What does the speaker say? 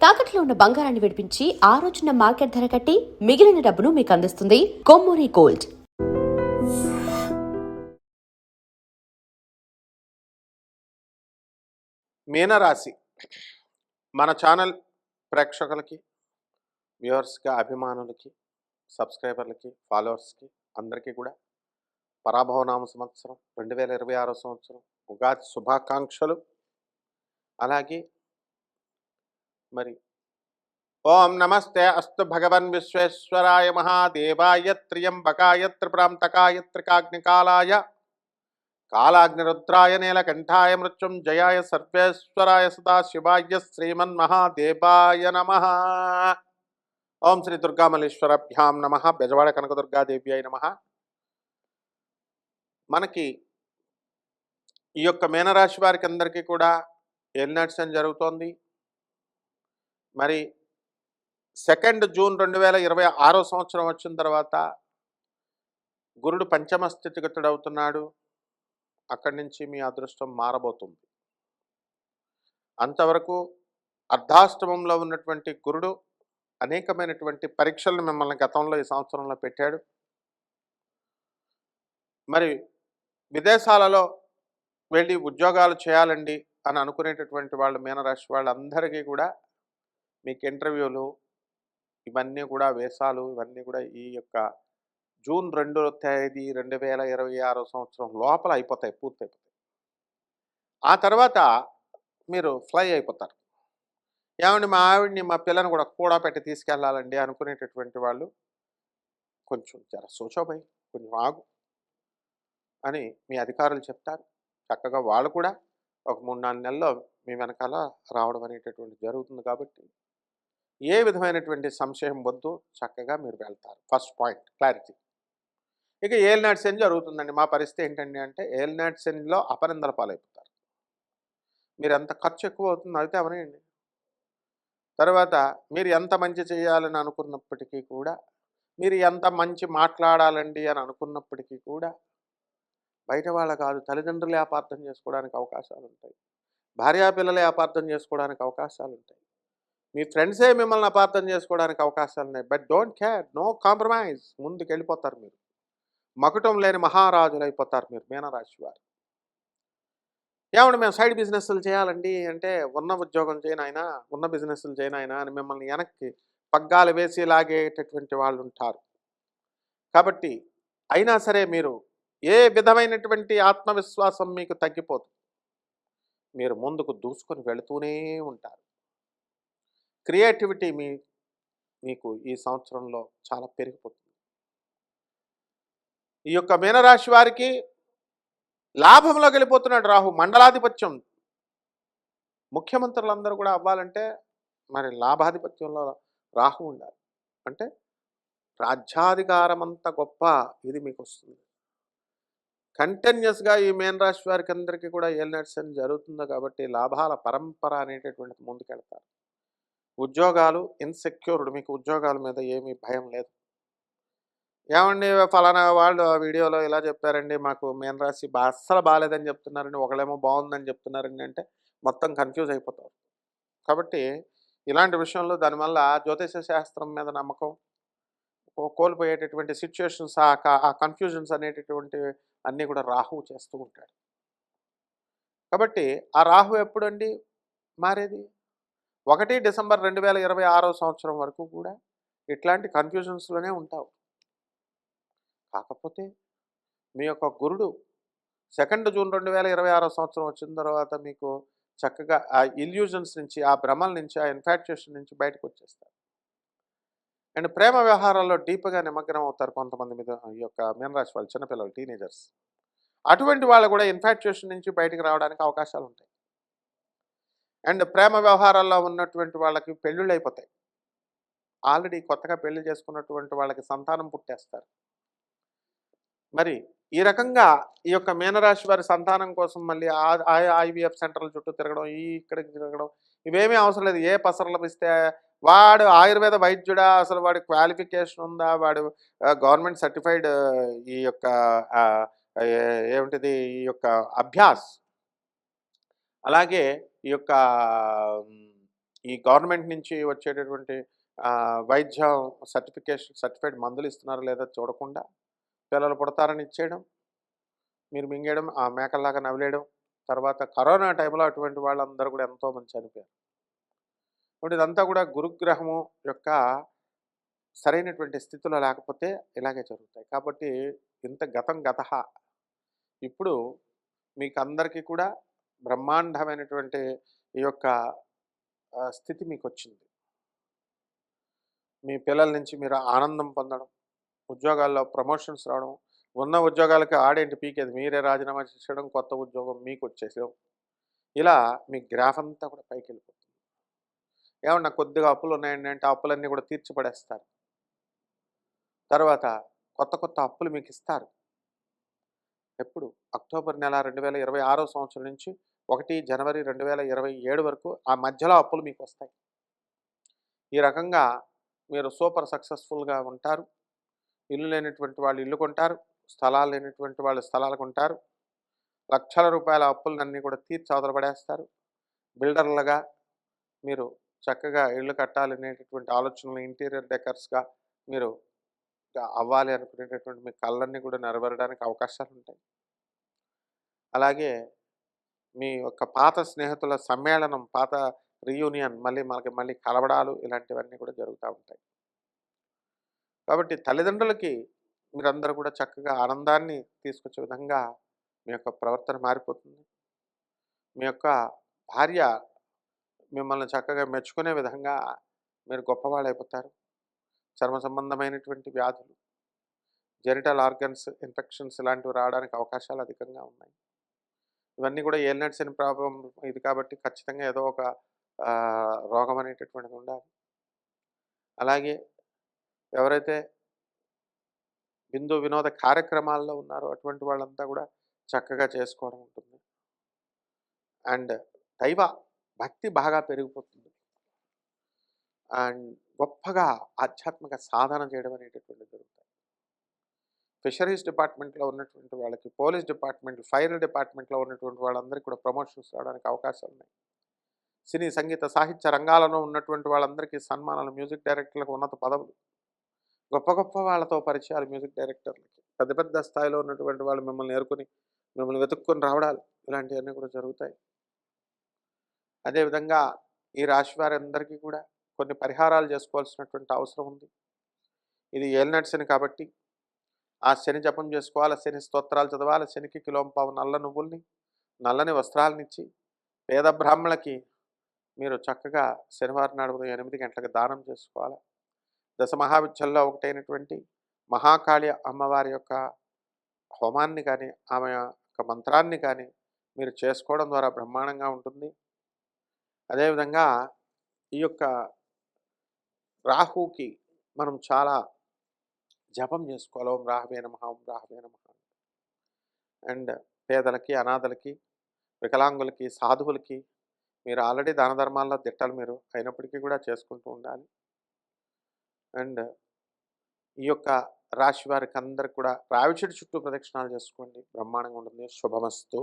తాకట్లో ఉన్న బంగారాన్ని విడిపించి ఆ రోజున మార్కెట్ ధర కట్టి మిగిలిన డబ్బును మీకు అందిస్తుంది కొమ్మూరి గోల్డ్. మీనరాశి మన ఛానల్ ప్రేక్షకులకి, వ్యూవర్స్కి, అభిమానులకి, సబ్స్క్రైబర్లకి, ఫాలోవర్స్కి అందరికీ కూడా పరాభవనామ సంవత్సరం 2026 సంవత్సరం ఉగాది శుభాకాంక్షలు. అలాగే మరి ఓం నమస్తే అస్తు భగవన్ విశ్వేశ్వరాయ మహాదేవాయ త్ర్యంబకాయ త్రిపురాంతకాయ త్రికాగ్నికాలాయ కాలాగ్నిరుద్రాయ నీలకంఠాయ మృత్యుంజయాయ సర్వేశ్వరాయ సదాశివాయ శ్రీమన్మహాదేవాయ నమః. ఓం శ్రీ దుర్గామల్లేశ్వరభ్యాం నమః. బెజవాడ కనకదుర్గాదేవ్యాయ నమః. మనకి ఈ యొక్క మీనరాశి వారికి అందరికీ కూడా ఏలినాటి శని జరుగుతోంది. మరి 2 జూన్ 2026 సంవత్సరం వచ్చిన తర్వాత గురుడు పంచమ స్థితిగతుడవుతున్నాడు. అక్కడి నుంచి మీ అదృష్టం మారబోతుంది. అంతవరకు అర్ధాష్టమంలో ఉన్నటువంటి గురుడు అనేకమైనటువంటి పరీక్షలను మిమ్మల్ని గతంలో ఈ సంవత్సరంలో పెట్టాడు. మరి విదేశాలలో వెళ్ళి ఉద్యోగాలు చేయాలండి అని అనుకునేటటువంటి వాళ్ళు, మీనరాశి వాళ్ళందరికీ కూడా మీకు ఇంటర్వ్యూలు ఇవన్నీ కూడా, వేసాలు ఇవన్నీ కూడా ఈ యొక్క జూన్ 2వ తేదీ 2026 సంవత్సరం లోపల అయిపోతాయి, పూర్తయిపోతాయి. ఆ తర్వాత మీరు ఫ్లై అయిపోతారు. ఏమండి మా ఆవిడ్ని మా పిల్లని కూడా పెట్టి తీసుకెళ్ళాలండి అనుకునేటటువంటి వాళ్ళు కొంచెం జర సోచోబై, కొంచెం ఆగు అని మీ అధికారులు చెప్తారు. చక్కగా వాళ్ళు కూడా ఒక 3-4 నెలల్లో మీ వెనకాల రావడం అనేటటువంటి జరుగుతుంది. కాబట్టి ఏ విధమైనటువంటి సంశయం వద్దు, చక్కగా మీరు వెళ్తారు. First point clarity. ఇక ఏలినాటి శని జరుగుతుందండి. మా పరిస్థితి ఏంటండి అంటే, ఏలినాటి శనిలో అపనిందల పాలైపోతారు. మీరు ఎంత ఖర్చు ఎక్కువ అవుతుంది అయితే అవనండి. తర్వాత మీరు ఎంత మంచి చేయాలని అనుకున్నప్పటికీ కూడా, మీరు ఎంత మంచి మాట్లాడాలండి అని అనుకున్నప్పటికీ కూడా బయట వాళ్ళ కాదు, తల్లిదండ్రులే అపార్థం చేసుకోవడానికి అవకాశాలు ఉంటాయి. భార్యాపిల్లలే అపార్థం చేసుకోవడానికి అవకాశాలు ఉంటాయి. మీ ఫ్రెండ్సే మిమ్మల్ని అపార్థం చేసుకోవడానికి అవకాశాలు ఉన్నాయి. But don't care, no compromise. ముందుకు వెళ్ళిపోతారు. మీరు మకుటం లేని మహారాజులు అయిపోతారు మీరు మీనరాశి వారు. ఏమంటే మేము సైడ్ బిజినెస్లు చేయాలండి అంటే, ఉన్న ఉద్యోగం చేయనైనా, ఉన్న బిజినెస్లు చేయనైనా అని మిమ్మల్ని వెనక్కి పగ్గాలు వేసి లాగేటటువంటి వాళ్ళు ఉంటారు. కాబట్టి అయినా సరే మీరు ఏ విధమైనటువంటి ఆత్మవిశ్వాసం మీకు తగ్గిపోదు. మీరు ముందుకు దూసుకొని వెళుతూనే ఉంటారు. క్రియేటివిటీ మీకు ఈ సంవత్సరంలో చాలా పెరిగిపోతుంది. ఈ యొక్క మీనరాశి వారికి లాభంలోకి వెళ్ళిపోతున్నాడు రాహు. మండలాధిపత్యం, ముఖ్యమంత్రులందరూ కూడా అవ్వాలంటే మరి లాభాధిపత్యంలో రాహు ఉండాలి. అంటే రాజ్యాధికారం అంత గొప్ప ఇది మీకు వస్తుంది. కంటిన్యూస్గా ఈ మీనరాశి వారికి అందరికీ కూడా ఏలినాటి శని జరుగుతుంది. కాబట్టి లాభాల పరంపర అనేటటువంటిది ముందుకెళ్తారు. ఉద్యోగాలు ఇన్సెక్యూర్డ్, మీకు ఉద్యోగాల మీద ఏమీ భయం లేదు. ఏమండి ఫలానా వాళ్ళు ఆ వీడియోలో ఇలా చెప్పారండి, మాకు మీనరాశి అస్సలు బాగాలేదని చెప్తున్నారండి, ఒకళ్ళేమో బాగుందని చెప్తున్నారండి అంటే మొత్తం కన్ఫ్యూజ్ అయిపోతారు. కాబట్టి ఇలాంటి విషయంలో దానివల్ల జ్యోతిష శాస్త్రం మీద నమ్మకం కోల్పోయేటటువంటి సిచ్యువేషన్స్, ఆ కన్ఫ్యూజన్స్ అనేటటువంటి అన్నీ కూడా రాహువు చేస్తూ ఉంటాడు. కాబట్టి ఆ రాహు ఎప్పుడండి మారేది? 1 డిసెంబర్ 2026 సంవత్సరం వరకు కూడా ఇట్లాంటి కన్ఫ్యూజన్స్లోనే ఉంటావు. కాకపోతే మీ యొక్క గురుడు 2 జూన్ 2026 సంవత్సరం వచ్చిన తర్వాత మీకు చక్కగా ఆ ఇల్యూజన్స్ నుంచి, ఆ భ్రమల నుంచి, ఆ ఇన్ఫాక్చుయేషన్ నుంచి బయటకు వచ్చేస్తారు. అండ్ ప్రేమ వ్యవహారాల్లో డీప్గా నిమగ్నం అవుతారు కొంతమంది మీద ఈ యొక్క మీనరాశి వాళ్ళు, చిన్నపిల్లలు, టీనేజర్స్. అటువంటి వాళ్ళు కూడా ఇన్ఫాక్చుయేషన్ నుంచి బయటకు రావడానికి అవకాశాలు ఉంటాయి. అండ్ ప్రేమ వ్యవహారాల్లో ఉన్నటువంటి వాళ్ళకి పెళ్ళిళ్ళు అయిపోతాయి. ఆల్రెడీ కొత్తగా పెళ్లి చేసుకున్నటువంటి వాళ్ళకి సంతానం పుట్టేస్తారు. మరి ఈ రకంగా ఈ యొక్క మీనరాశి వారి సంతానం కోసం మళ్ళీ ఐవీఎఫ్ సెంటర్ల చుట్టూ తిరగడం, ఇక్కడికి తిరగడం, ఇవేమీ అవసరం లేదు. ఏ పసరలు ఇస్తే వాడు ఆయుర్వేద వైద్యుడా, అసలు వాడి క్వాలిఫికేషన్ ఉందా, వాడు గవర్నమెంట్ సర్టిఫైడ్ ఈ యొక్క ఏమిటిది ఈ యొక్క అభ్యాస్, అలాగే ఈ యొక్క ఈ గవర్నమెంట్ నుంచి వచ్చేటటువంటి వైద్యం సర్టిఫైడ్ మందులు ఇస్తున్నారో లేదో చూడకుండా పిల్లలు పుడతారని ఇచ్చేయడం, మీరు మింగేయడం, ఆ మేకల్లాగా నవిలేయడం. తర్వాత కరోనా టైంలో అటువంటి వాళ్ళందరూ కూడా ఎంతోమంది చనిపోయారు. ఇప్పుడు ఇదంతా కూడా గురుగ్రహము యొక్క సరైనటువంటి స్థితిలో లేకపోతే ఇలాగే జరుగుతాయి. కాబట్టి ఇంత గతః. ఇప్పుడు మీకు అందరికీ కూడా బ్రహ్మాండమైనటువంటి ఈ యొక్క స్థితి మీకు వచ్చింది. మీ పిల్లల నుంచి మీరు ఆనందం పొందడం, ఉద్యోగాల్లో ప్రమోషన్స్ రావడం, ఉన్న ఉద్యోగాలకి ఆడేంటి పీకేది, మీరే రాజీనామా చేసేయడం, కొత్త ఉద్యోగం మీకు వచ్చేసేయడం. ఇలా మీ గ్రాఫ్ అంతా కూడా పైకి వెళ్ళిపోతుంది. ఏమన్నా కొద్దిగా అప్పులు ఉన్నాయండి అంటే ఆ అప్పులన్నీ కూడా తీర్చిపడేస్తారు. తర్వాత కొత్త అప్పులు మీకు ఇస్తారు. ఎప్పుడు అక్టోబర్ నెల 2026 సంవత్సరం నుంచి 1 జనవరి 2027 వరకు ఆ మధ్యలో అప్పులు మీకు వస్తాయి. ఈ రకంగా మీరు సూపర్ సక్సెస్ఫుల్గా ఉంటారు. ఇల్లు లేనటువంటి వాళ్ళు ఇల్లు కొంటారు, స్థలాలు లేనటువంటి వాళ్ళు స్థలాలు కొంటారు, లక్షల రూపాయల అప్పులన్నీ కూడా తీర్చి అవతల పడేస్తారు. బిల్డర్లుగా మీరు చక్కగా ఇళ్ళు కట్టాలనేటటువంటి ఆలోచనలు, ఇంటీరియర్ డెకర్స్గా మీరు అవ్వాలి అనుకునేటటువంటి మీ కళ్ళన్నీ కూడా నెరవేరడానికి అవకాశాలు ఉంటాయి. అలాగే మీ యొక్క పాత స్నేహితుల సమ్మేళనం, పాత రీయూనియన్, మళ్ళీ కలవడాలు, ఇలాంటివన్నీ కూడా జరుగుతూ ఉంటాయి. కాబట్టి తల్లిదండ్రులకి మీరందరూ కూడా చక్కగా ఆనందాన్ని తీసుకొచ్చే విధంగా మీ యొక్క ప్రవర్తన మారిపోతుంది. మీ యొక్క భార్య మిమ్మల్ని చక్కగా మెచ్చుకునే విధంగా మీరు గొప్పవాళ్ళైపోతారు. చర్మ సంబంధమైనటువంటి వ్యాధులు, జెనిటల్ ఆర్గన్స్ ఇన్ఫెక్షన్స్ ఇలాంటివి రావడానికి అవకాశాలు అధికంగా ఉన్నాయి. ఇవన్నీ కూడా ఏలినట్స్ అని ప్రాబ్లం ఇది కాబట్టి ఖచ్చితంగా ఏదో ఒక రోగం అనేటటువంటిది ఉండాలి. అలాగే ఎవరైతే బిందు వినోద కార్యక్రమాల్లో ఉన్నారో అటువంటి వాళ్ళంతా కూడా చక్కగా చేసుకోవడం ఉంటుంది. అండ్ దైవ భక్తి బాగా పెరిగిపోతుంది. అండ్ గొప్పగా ఆధ్యాత్మిక సాధన చేయడం అనేటటువంటిది జరుగుతాయి. ఫిషరీస్ డిపార్ట్మెంట్లో ఉన్నటువంటి వాళ్ళకి, పోలీస్ డిపార్ట్మెంట్, ఫైర్ డిపార్ట్మెంట్లో ఉన్నటువంటి వాళ్ళందరికీ కూడా ప్రమోషన్స్ రావడానికి అవకాశాలు ఉన్నాయి. సినీ, సంగీత, సాహిత్య రంగాలలో ఉన్నటువంటి వాళ్ళందరికీ సన్మానాలు, మ్యూజిక్ డైరెక్టర్లకు ఉన్నత పదవులు, గొప్ప వాళ్ళతో పరిచయాలు, మ్యూజిక్ డైరెక్టర్లకి పెద్ద స్థాయిలో ఉన్నటువంటి వాళ్ళు మిమ్మల్ని వెతుక్కొని రావడాలు, ఇలాంటివన్నీ కూడా జరుగుతాయి. అదేవిధంగా ఈ రాశి వారందరికీ కూడా కొన్ని పరిహారాలు చేసుకోవాల్సినటువంటి అవసరం ఉంది. ఇది ఏలినాటి శని కాబట్టి ఆ శని జపం చేసుకోవాలి, శని స్తోత్రాలు చదవాలి, శనికి కిలోంపావు నల్ల నువ్వుల్ని, నల్లని వస్త్రాలనిచ్చి పేద బ్రాహ్మణులకి మీరు చక్కగా శనివారం నాడు 8 గంటలకు దానం చేసుకోవాలి. దశమహావిద్యల్లో ఒకటైనటువంటి మహాకాళి అమ్మవారి యొక్క హోమాన్ని కానీ, ఆమె యొక్క మంత్రాన్ని కానీ మీరు చేసుకోవడం ద్వారా బ్రహ్మాండంగా ఉంటుంది. అదేవిధంగా ఈ యొక్క రాహుకి మనం చాలా జపం చేసుకోవాలి. ఓం రాహవే నమః, ఓం రాహవే నమః. అండ్ పేదలకి, అనాథలకి, వికలాంగులకి, సాధువులకి మీరు ఆల్రెడీ దాన ధర్మాల్లో దిట్టాలు మీరు అయినప్పటికీ కూడా చేసుకుంటూ ఉండాలి. అండ్ ఈ యొక్క రాశి వారికి అందరికి కూడా రావి చెట్టు చుట్టూ ప్రదక్షిణాలు చేసుకోండి, బ్రహ్మాండంగా ఉంటుంది. శుభమస్తు.